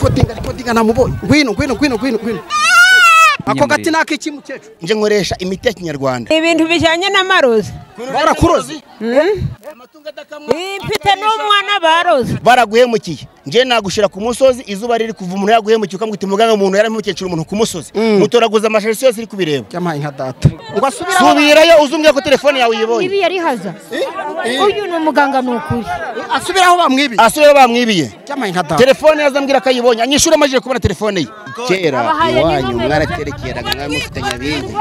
kodinga namubonye ngwino ako gati nakiki mukecuru nje nkoresha imiti ya kinyarwanda ibintu bijanye n'amarozi barakuroze mfite n'umwana barozi baraguhemukiye nje nagushira ku musozi izuba riri kuva umuntu yaguhemukiye ukamwita umuganga umuntu yaramukecuru umuntu ku musozi mutoraguza amasharisi yose iri kubireba cyamaye nka data ngo asubirayo uzumbye ko telefone yawe yibonye ibi yari haza uyu ni umuganga nukuri asubiraho bamwibiye cyamaye nka data telefone yazambwira akayibonye anyishura amajije kubona telefone ye kera iwanyu mwaraterekeraga mwamufitanya bingi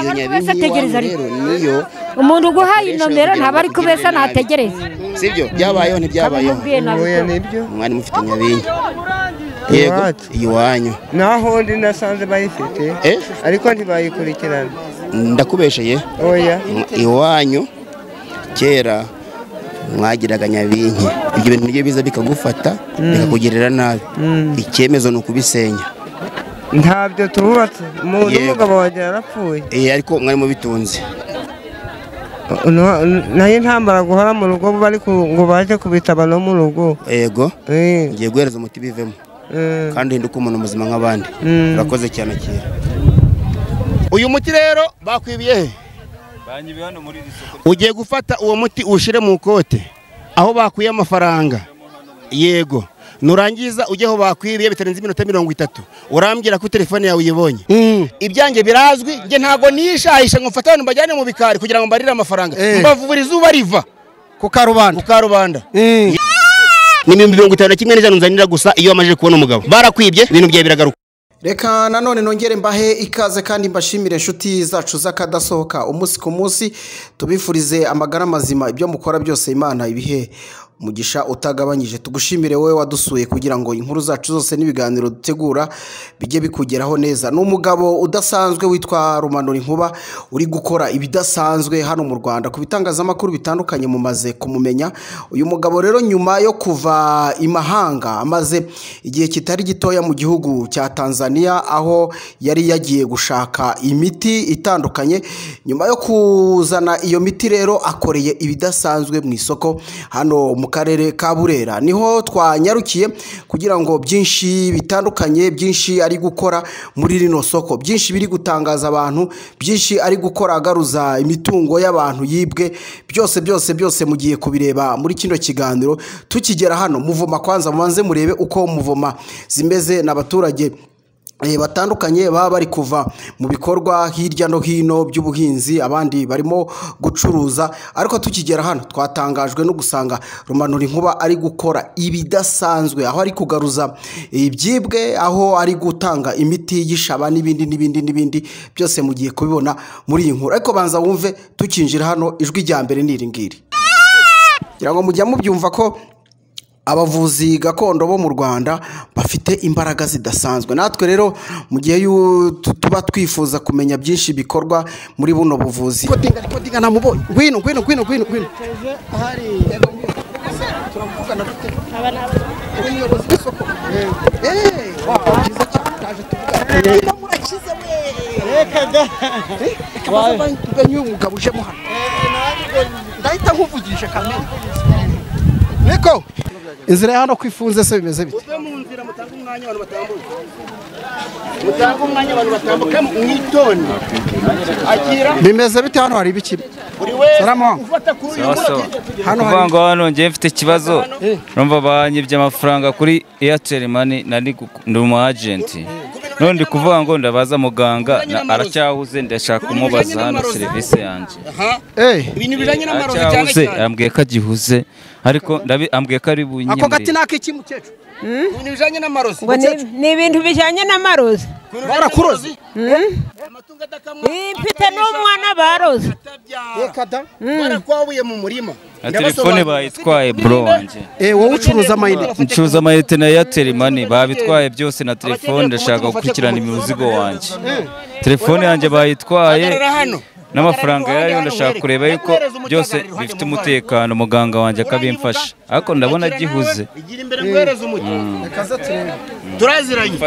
iyo nyabingi rero niyo umuntu guhaye inomero ntaba ari kubesa nategereza sibyo byabayeho ntibyabayeho mwari mufitanya bingi yego iwanyu naho ndi nasanze bayifite ariko ntibayikurikirana ndakubesheye oya iwanyu kera mwagiraga nyabinki ibyo bintu nibyo biza bikagufata bikakugirira nabi icyemezo ni ukubisenya ntabyo tububatse umuntu umugabo wawe yarapfuye ariko mwari mubitunze nayo ntambara guhora mu rugo bari ngo baje kubitaba no mu rugo yego ngiye guhereza umuti bivemo kandi hinduka umuntu muzima nk'abandi urakoze cyane kera uyu muti rero bakwibiye he ugiye gufata uwo muti ushire mu kote aho bakuye amafaranga yego nurangiza ujyeho bakwibiye bitarenze iminota 30 urambwira ko telefone yawe uyibonye ibyange birazwi nge ntago nishahisha ngo mfata abantu bajyane mu bikari kugira ngo mbarire amafaranga mbavubura izuba riva ku karubanda ni 51 n'ijana nzanira gusa iyo amaje kubona umugabo barakwibye ibintu byaye biragaruka reka nanone nongere mbahe ikaze kandi mbashimire inshuti zacu zakadasohoka umunsi ku munsi tubifurize amagara mazima ibyo mukora byose Imana ibihe umugisha utagabanyije tugushimire wowe wadusuye kugira ngo inkuru zacu zose n'ibiganiro dutegura bijye bikugeraho neza n'umugabo udasanzwe witwa Rumanura Inkuba uri gukora ibidasanzwe hano mu Rwanda ku bitangazamakuru bitandukanye mumaze kumumenya uyu mugabo rero nyuma yo kuva imahanga amaze igihe kitari gitoya mu gihugu cya Tanzania aho yari yagiye gushaka imiti itandukanye nyuma yo kuzana iyo miti rero akoreye ibidasanzwe mu isoko hano mu karere ka Burera niho twanyarukiye kugira ngo byinshi bitandukanye byinshi ari gukora muri rino soko byinshi biri gutangaza abantu byinshi ari gukora agaruza imitungo y'abantu yibwe byose mugiye kubireba muri kino kiganiro tukigera hano muvoma kwanza mubanze murebe uko muvoma zimeze n'abaturage batandukanye baba bari kuva mu bikorwa hirya no hino by'ubuhinzi abandi barimo gucuruza ariko tukigera hano twatangajwe no gusanga Rumanura Inkuba ari gukora ibidasanzwe aho ari kugaruza ibyibwe aho ari gutanga imiti y'ishaba n'ibindi byose mugiye kubibona muri iyi nkuru ariko banza wumve tukinjira hano ijwi rya mbere niringiri kugira ngo mujya mubyumva ko abavuzi gakondo bo mu Rwanda bafite imbaraga zidasanzwe natwe rero mu gihe tuba twifuza kumenya byinshi bikorwa muri buno buvuzi kodinga namubonye ngwino ahari turavugana dute umuyobozi w'isoko taje tuvugana murakize reka da tuganye umugabo uje muhana ndahita nkuvugisha kamera niko inzira hano kwifunze se bimeze bite uve mu nzira mutanga umwanya abantu batambuka mwitoni akira bimeze bite hano hari ibiki buri wese ufata kuri uyu hano ngiye mfite ikibazo numva banyibye amafaranga kuri Airtel Money nari umu agent none ndi kuvuga ngo ndabaza muganga aracyahuze ndashaka kumubaza hano serivisi yanjye ibintu bijanye n'amarozi cyane cyane ambwiye ko agihuze ariko ambwiye ko ari bunyimire ako gati nakiki mukecuru ibintu bijanye n'amarozi ni ibintu bijanye n'amarozi barakuroze mfite n'umwana barozi reka da barakwabuye mu murima telefone bayitwaye bro wanje wowe ucuruza amayinite ncuruza amayinite na Airtel Money babitwaye byose na telefone ndashaka gukurikirana imizigo wanje telefone yanjye bayitwaye n'amafaranga yayo ndashaka kureba yuko byose bifite umutekano muganga wanje akabimfasha ariko ndabona gihuze igira imbere ngwereza umuti turaziranye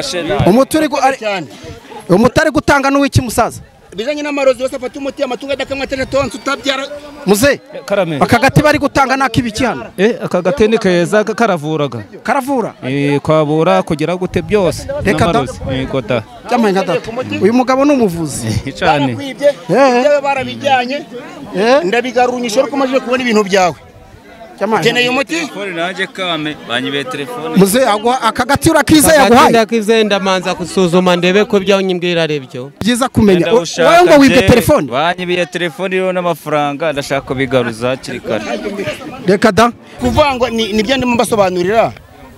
umuturi gutanga n'uwiki musaza bijanye n'amarozi yose afata umuti amatungo adakamwa tonse utabyara muze karame aka gati bari gutanga nakibiki hano aka gati ni keza karavuraga karavura kwabura kugira gute byose reka da gota cyamaye nka data uyu mugabo ni umuvuzi cyane ibyo barabijyanye ndabigarunyisha ariko maje kubona ibintu byawe keneye umuti telefone nanjye kame banyibe telefone muze aka gati urakize yaguhaye ndakize ndamanza kusuzuma ndebe ko byanyimbwira arebyo byiza kumenya wowe ngo wibye telefone banyibiye telefone iriho n'amafaranga ndashaka bigaruza hakiri kare reka da kuvuga ngo nibyo ndimo mbasobanurira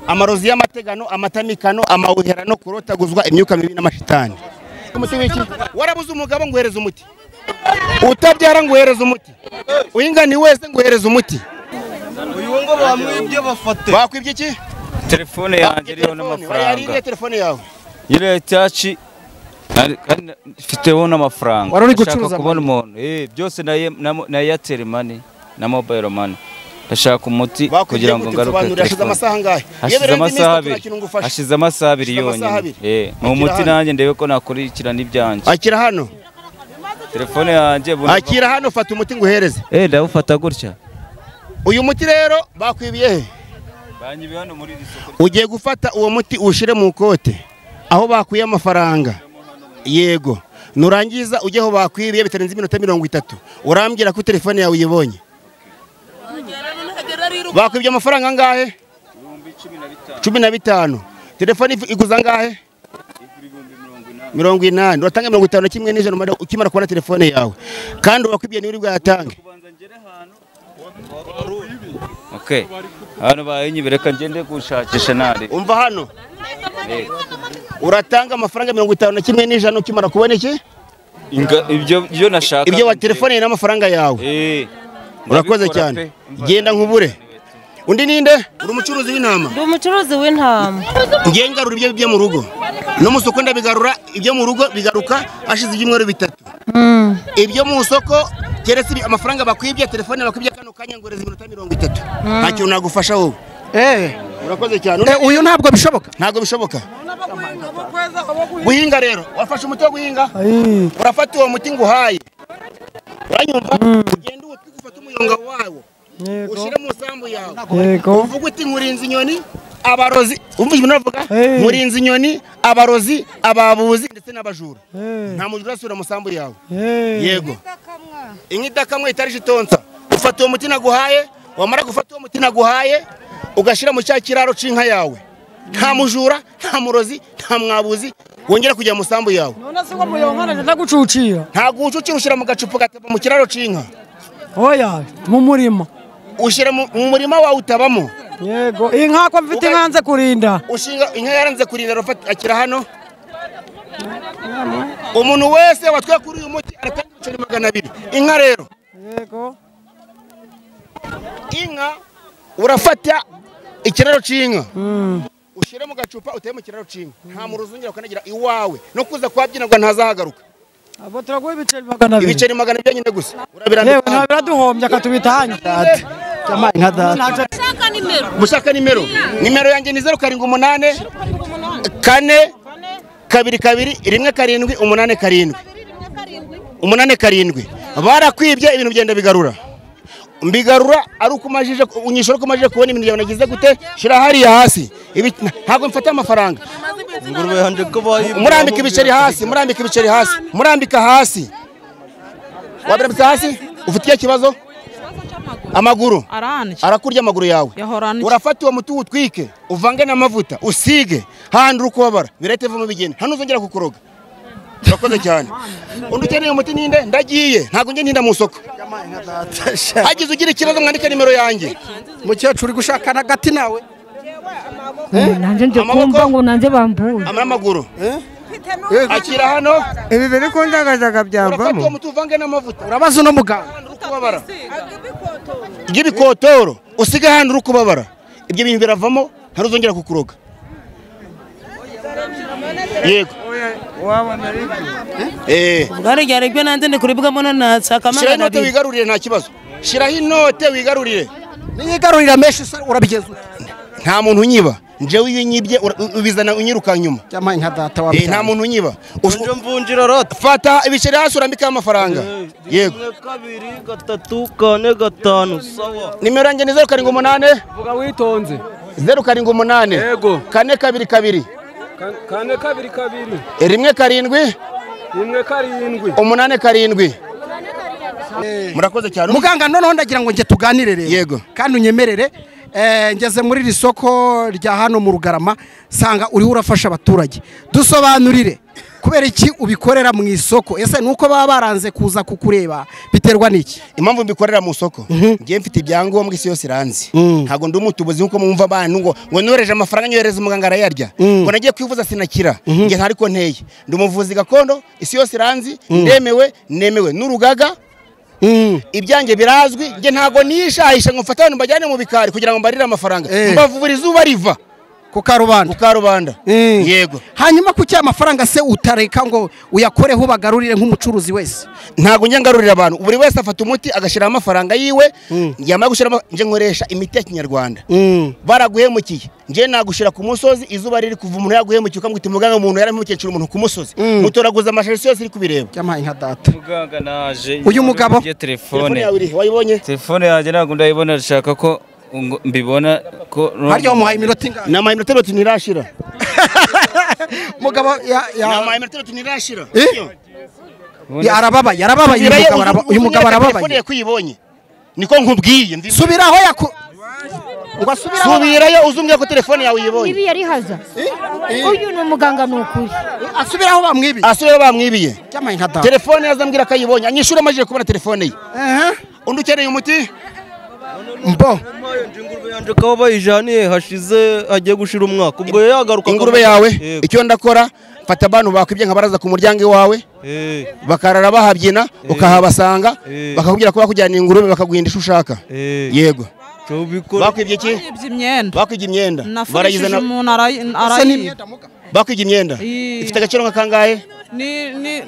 amarozi y'amategano amatamikano amawuhera no kurotaguzwa imyuka mibi n'amashitani umuti wiki warabuze umugabo ngo uhereze umuti utabyara ngo uhereze umuti uyingani wese ngo uhereze umuti uyu ngo bamwibye bafate bakwibye iki telefone yanjye iriho n'amafaranga telefone yawe yire tachi ifiteho n'amafaranga wari uri gucuruza kubona umuntu byose na Airtel money na mobile money ndashaka umuti kugira ngo ngaruke hashize amasaha ngahe hashize amasaha abiri yonyine ni umuti nanjye ndebe ko nakurikirana ibyanjye akira hano telefone yanjye akira hano fata umuti ngo uhereze ndawufata gutya uyu muti rero bakwibiye he banyibiye hano muri isoko ugiye gufata uwo muti ushire mu kote aho bakuye amafaranga yego nurangiza ujye aho bakwibiye bitarenze iminota 30 urambwira ko telefone yawe uyibonye bakwibye amafaranga angahe 15 telefone iguza angahe 80 uratanga 51 n'ijana ukimara kubona telefone yawe kandi wakwibye niwe bwayatange okay hano bayinyibireka ngende gushakisha nari umva hano uratanga amafaranga 51 n'ijana ukimara kubona iki ibyo nashaka ibyo wa telefone n'amafaranga yawe urakoze cyane genda nkubure undi ninde uri umucuruzi w'intama ndi umucuruzi w'intama ngiye ngarura ibyo byo mu rugo no mu soko ndabigarura ibyo mu rugo bigaruka ashize ibyumweru 3 ibyo mu soko keretse amafaranga bakwibye telefone bakwibye kano kanya ngoreza iminota 30 ntacyo nagufasha wowe urakoze cyane uyu ntabwo bishoboka guhinga rero wafashe umuti wo guhinga urafata uwo muti ngo uhaye uranyumva ugenda ufata umuyonga wawo ushire mu sambu yawe uvuga uti nkurinze inyoni abarozi umva ibintu navuga nkurinze inyoni abarozi ababuzi ndetse n'abajura nta mujura asura mu sambu yawe yego inkidakamwe itarije itonsa ufata uwo muti naguhaye wamara gufata uwo muti naguhaye ugashira mu cya kiraro c'inka yawe nta mujura nta murozi nta mwabuzi wongera kujya mu sambu yawe none se ko muyongana ndagucucira nta gucucira ushira mu gacupa gataba mu kiraro c'inka oya mu murima ushira mu murima wawe utabamo yego inka ko mfite nkanze kurinda ushinga inka yaranze kurinda rafata akira hano umuntu wese watwaye kuri uyu muti aratanga 200 inka rero yego inka urafata ikiraro c'inka ushire mu gacupa uteye mu kiraro c'inka nta muruzungira ukanagira iwawe no kuza kwabyinagwa ntazahagaruka abo turaguha ibiceri 200 ibiceri 200 byonyine gusa yewe ntabiraduhombye akatubitahanye cyamaye nka data mushaka nimero yanjye ni 078 4 2 2 1 7 barakwibye ibintu byenda bigarura mbigarura ari ukumajije unyishora kumajije kubona ibintu nagize gute shira hariya hasi ntabwo mfata amafaranga ingurube hande ko bayi murambika ibiceri hasi murambika hasi wabrambika hasi ufitiye kibazo amaguru arakurya amaguru yawe urafata uwo muti utwike uvange n'amavuta usige handi urukubabara birete vuba bigenda hano uzongera kukuroga urakoze cyane undi ukeneye umuti ninde ndagiye ntabwo nge ntinda mu soko hagize ugira ikibazo mwandike nimero yanjye mukecuru uri gushakana agati nawe nanjye nje kumva ngo nanjye bambure amaguru akira hano ibi biri kundagazaga byambamo urafata uwo muti uvange n'amavuta urabaza uno muganga urukubabara ibikotoro usige handi urukubabara ibyo bintu biravamo ntaruzongera kukuroga yego wabona bwari ryari byo nanze ndi kuribwamo nanatsa shira inote wigarurire nta kibazo shiraho inote wigarurire niyigarurira menshi urabigeza nta muntu unyiba njewe iyo unyibye ubizana unyiruka nyuma cyamaye nka data wa nta muntu unyiba uje mvunjira rata fata ibiceri hasi urambika amafaranga yego 2 3 4 5 sawa nimero yanjye ni 078 vuga witonze 078 yego 422 4 rimwe karindwi 8 murakoze cyane muganga noneho ndagira ngo nge tuganire rero yego kandi unyemerere ngeze muri iri soko rya hano mu Rugarama sanga uriho urafasha abaturage dusobanurire kubera iki ubikorera mu isoko ese nuko baba baranze kuza kukureba biterwa n'iki impamvu mbikorera mu soko ngiye mfite ibyangombwa isi yose iranzi ntago ndi umutubuzi nkuko mwumva abantu ngo noreje amafaranga nyohereza umuganga arayarya ngo nagiye kwivuza sinakira nge ntariko nteye ndi umuvuzi gakondo isi yose iranzi nemewe n'urugaga ibyanjye birazwi nge ntago nishahisha ngo mfata abantu bajyane mu bikari kugira ngo mbarire amafaranga mbavubura izuba riva ku karubanda yego hanyuma kuki amafaranga se utareka ngo uyakoreho bagarurire nk'umucuruzi wese ntago njye ngarurira abantu buri wese afata umuti agashira amafaranga yiwe yamara gushira nje nkoresha imiti ya kinyarwanda baraguhemukiye nje nagushira ku musozi izuba riri kuva umuntu yaguhemukiye ukamwita umuganga umuntu yaramukecura umuntu ku musozi mutoraguza amashari yose iri kubireba cyamaye nka data muganga naje uyu mugabo telefone wayibonye telefone yanjye ntabwo ndayibona ndashaka ko mbibona ko harya wamuhaye iminota ingana namaye iminota 3 ntirashira mugabo namaye iminota 3 ntirashira arababaye uyu mugabo arababaye telefone kuyibonye niko nkubwiye subiraho ngo subirayo uzumbye ko telefone yawe uyibonye ibi yari haza uyu ni umuganga nukuri asubiraho bamwibiye cyamaye nka data telefone yazambwira akayibonye anyishura amajije kubona telefone ye undi ukeneye umuti mbo ingurube yanje kaba bayijaniye hashize agiye gushira umwaka ubwo yagaruka ingurube yawe icyo ndakora fata abantu bakwibye nkabaraza ku muryango iwawe bakarara bahabyina ukahabasanga bakakubwira ko bakujyana ingurube bakaguhinda isho ushaka yego bakwibye iki bakwibye imyenda barayizana umuntu arayi bakwibye imyenda ifite agaciro nka kangahe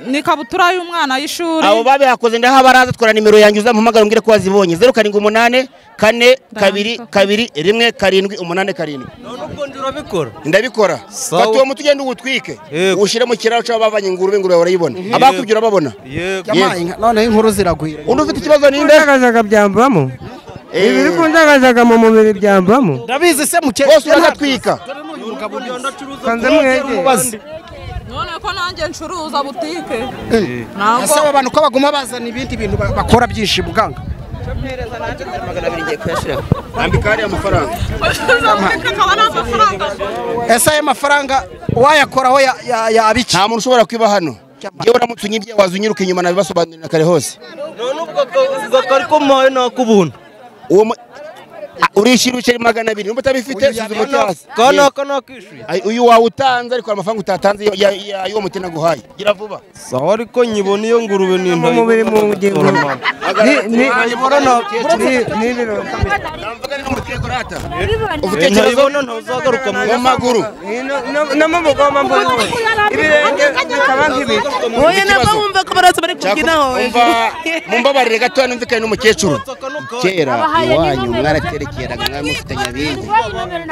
ni kabutura y'umwana y'ishuri abo babihakoze ndaha baraza twara nimero yanjye uzampamagara umbwire ko wazibonye 078 4 2 2 1 7 8 7 nubwo ndurabikora ndabikora fata uwo muti ugenda uwutwike ushire mu kiraro cy'abavanye ingurube barayibona abakwibye urababona none inkuru ziragwira undi ufite ikibazo ninde ndagazaga byambamo ibiri kundagazaga mu mubiri byambamo ndabizi se muke bose uragatwika kanze mwege none ko nanjye ncuruza butike asaba abantu ko baguma bazana ibindi bintu bakora byinshi muganga ambikari amafaranga ese ayo mafaranga wayakoraho yabiki nta muntu ushobora kwiba hano ngewe uramutse unyibye waza unyiruka inyuma nabibasobanurira kare hose ubwo kari ko mpaye nakubuntu urishira ibiceri 200 numba utabifite suzuma cyase kanaka nakishuye uyu wawe utanze ariko amafaranga utatanze yo mutina guhaye gira vuba sawa ariko nyibona iyo ngurube ni mu mubiri mu bugingo ni ufite ikibazo ntuzagaruka mu maguru n'amaboko y'amaboko ibirenge bikaba nk'ibiti oya nabwo wumva ko baraza bari kubyinaho mumbabarire gato numvikane n'umukecuru kera iwanyu mwaraterekeraga mwamufitanya binyi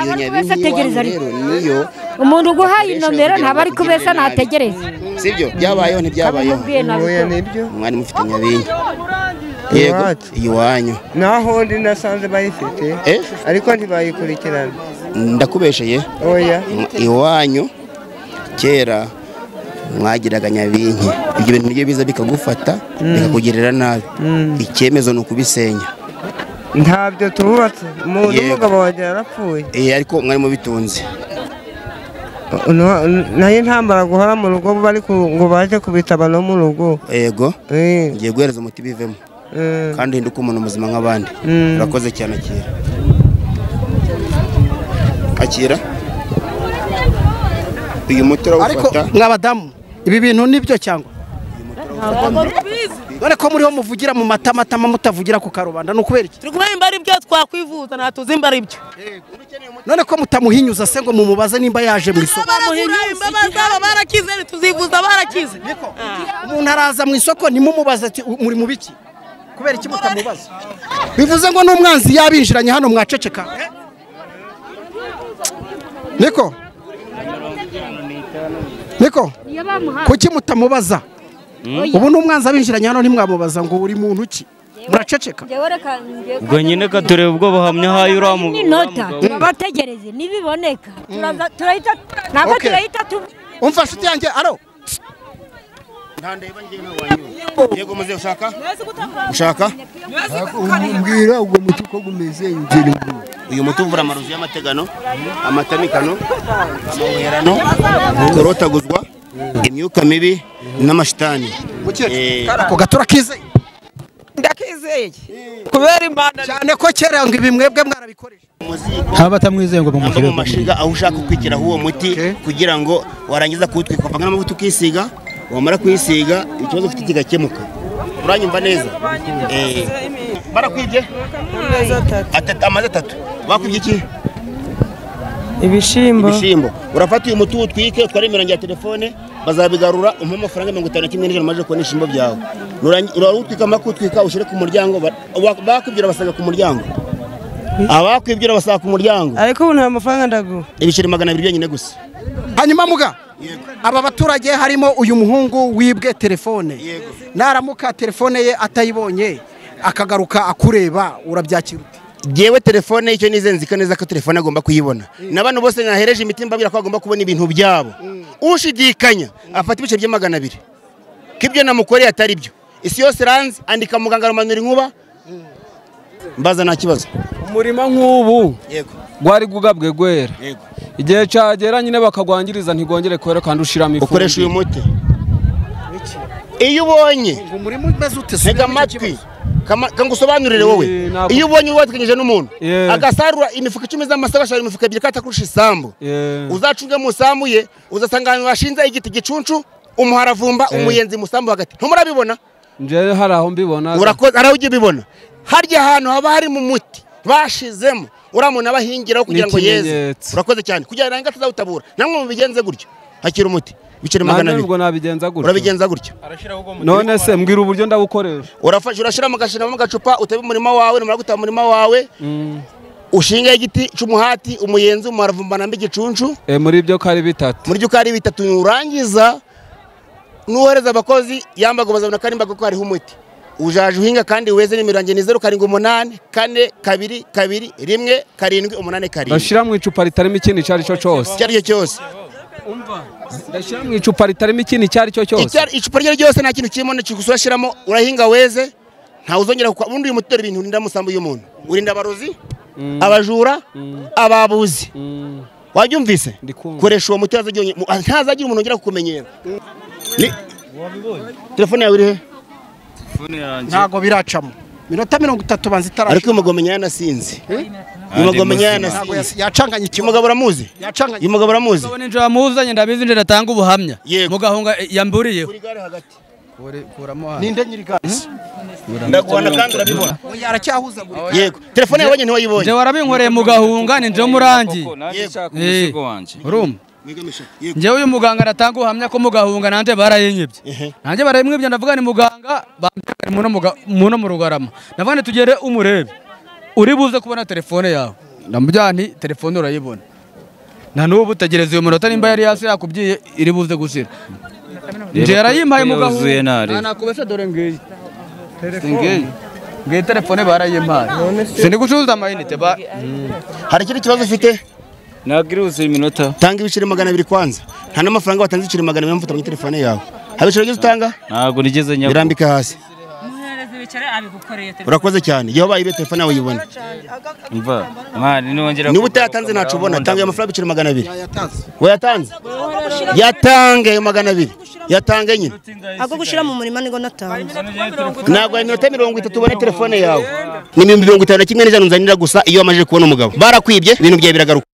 iyo nyabinyi rero niyo umuntu guhaye inomero ntaba ari kubesa nategereza sibyo byabayeho ntibyabayeho oya nibyo mwari mufitanya binyi yego iwanyu naho ndi nasanze bayifite ariko ntibayikurikirana ndakubesheye oya iwanyu kera mwagiraga nyabinki ibyo bintu nibyo biza bikagufata bikakugirira nabi icyemezo ni ukubisenya ntabyo tububatse umuntu umugabo wanjye yarapfuye ariko mwari mubitunze nayo ntambara guhora mu rugo bari ngo baje kubitaba no mu rugo yego ngiye guhereza umuti bivemo kandi hinduka umuntu muzima nk'abandi urakoze cyane akira uyu muti urawufata ariko mwabadamu ibi bintu nibyo cyangwa dore ko muriho muvugira mu matamatama mutavugira ku karubanda ni ukubera iki turi kumenya ari byo twakwivuza ntatuzi imba ari byo none ko mutamuhinyuza se ngo mumubaze nimba yaje mu isoko barakize tuzivuza barakize umuntu araza mu isoko nimumubaze ati muri mu biki kubera iki mutamubaza bivuze ngo n'umwanzi yabinjiranye hano mwaceceka niko kuki mutamubaza ubu n'umwanzi abinjiranye hano ntimwamubaza ngo uri muntu ki muraceceka ubwo nyine ka tureba ubwo buhamya hayo uramu inota turabategereze nibiboneka turahita ntabwo turahita umva nshuti yanjye aro yego muze ushaka umbwira ubwo muti uko gumeze inzira uyu muti uvura amarozi y'amategano amatamikano amaherano korotaguzwa imyuka mibi n'amashitani ako gatura kizeye ndakizeye kubera imana cyane ko kera ngo ibi mwebwe mwarabikoresha haba batamwizeye ngo bamushyire mu mashiga aho ushaka kwikiraho uwo muti kugira ngo warangiza kuwutwika ukavanga n'amavuta ukisiga wamara kwisiga ikibazo ufite kigakemuka uranyumva neza barakwibye amaze 3 bakwibye iki ibishimbo urafata uyu muti utwike utware imirongo ya telefone bazabigarura umpa amafaranga 51 n'ijana maje kubona ishimbo byawe urarutwika makutwika ushire ku muryango bakwibye basaga ku muryango abakwibye basaga ku muryango ariko ubu nta mafaranga ndaguha ibiceri 200 byonyine gusa hanyuma muga aba baturage harimo uyu muhungu wibwe telefone naramuka telefone ye atayibonye akagaruka akureba urabyakira ute jewe telefone icyo nizenzi neza ko telefone agomba kuyibona nabantu bose nkahereje imitima babira ko agomba kubona ibintu byabo ushidikanya afata ibice bya 200 kibyo namukoreye atari byo isi yose ranze andika muganga rumanura inkuba mbaza nta kibazo umurima nk'ubu gwari gugabwe gwera igihe cyagera nyine bakagwangiriza ntigongere kwera kandi ushiramo ifu ukoresha uyu muti iyo ubonye umurima umeze ute sega amatwi kangusobanurire wowe iyo ubonye watkanyije n'umuntu agasarura imifuka 10 z'amasaba ashara imifuka 2 katakurusha isambu uzacunge mu sambu ye uzasanga abantu bashinze igiti gicuncu umuharavumba umuyenzi musambu hagati ntumurabibona nje hari aho mbibona urakoze araho ujye bibona harya ahantu haba hari mu muti bashizemo uramuna bahingiraho kugira ngo yeze urakoze cyane kugira ngo atazawutabura namwe mubigenze gutyo hakira umuti bicere 200 ubwo nabigenza gutyo urabigenza gutyo none se mbwira uburyo ndabukoresha urafasha urashira mu gacupa utabe umurima wawe numara gutaba umurima wawe ushinga igiti cy'umuhati umuyenzi umuharavumba nambe gicuncu muri byo kari bitatu urangiza nuhereza abakozi yambaga bazabona kandi mbaga ko hariho umuti ujaje uhinga kandi weze n'imirange ni 078 4 2 2 1 7 8 7 bashira mu icupa ritarimo ikindi cyari cyo cyose umva ndashira mu icupa ritarimo ikindi cyari cyo cyose icupa ryo ryose nta kintu kirimo n'ikikusashiramo urahinga weze nta uzongera kuko ubundi uyu mutero ibintu ninda musambu y'umuntu urinda abarozi abajura ababuzi wabyumvise koresha uwo muti ntazagira umuntu ongera kukumenyera telefone yawe irihe ntago biracamo minota 30 banzi itara ariko umugomenya yanasinze umugomenya yanasinze yacanganye kimugabo uramuzi yacanganye umugabo uramuzi ubone nje amuzanye ndabizi nje ratanga ubuhamya mugahunga yamburiyeho ninde nyirigasi ndaguhana kandi urabibona yaracyahuza yego telefone yawe ntiwayibonye je warabinkoreye mugahunga ni nje murangi urumva njyewe uyu muganga aratanga ubuhamya ko mugahunga nanje barayinyibye nanje barayimwibye ndavuga ni muganga muno mu Rugarama ndavuga ni tugere umurebe uri buze kubona telefone yawe ndamujyana nti telefone urayibona nta n'ubu utegereza uyu munota nimba yari hasi yakubyiye iri buze gusira nje yarayimpaye mugahunga nakubese dore ngiyi ngiyi telefone barayimpaye sindi gucuruza amayinite hari ikindi kibazo ufite nagiruze iminota tanga ibiceri 200 kwanza nta n'amafaranga watanze ibiceri 200 mfata mu telefone yawe habiceri gize utanga ntago nigeze nyabo birambika hasi urakoze cyane iyo bayibe telefone yawe yibona umva mwana nongera niba utayatanze nacu ubona tanga amafaranga ibiceri 200 wayatanze yatange 200 yatange nyine ago gushira mu murima nigo natanze ntabwo ari minota 30 ubone telefone yawe ni 51 n'ijana nzanira gusa iyo wamaje kubona umugabo barakwibye ibintu byawe biragaruka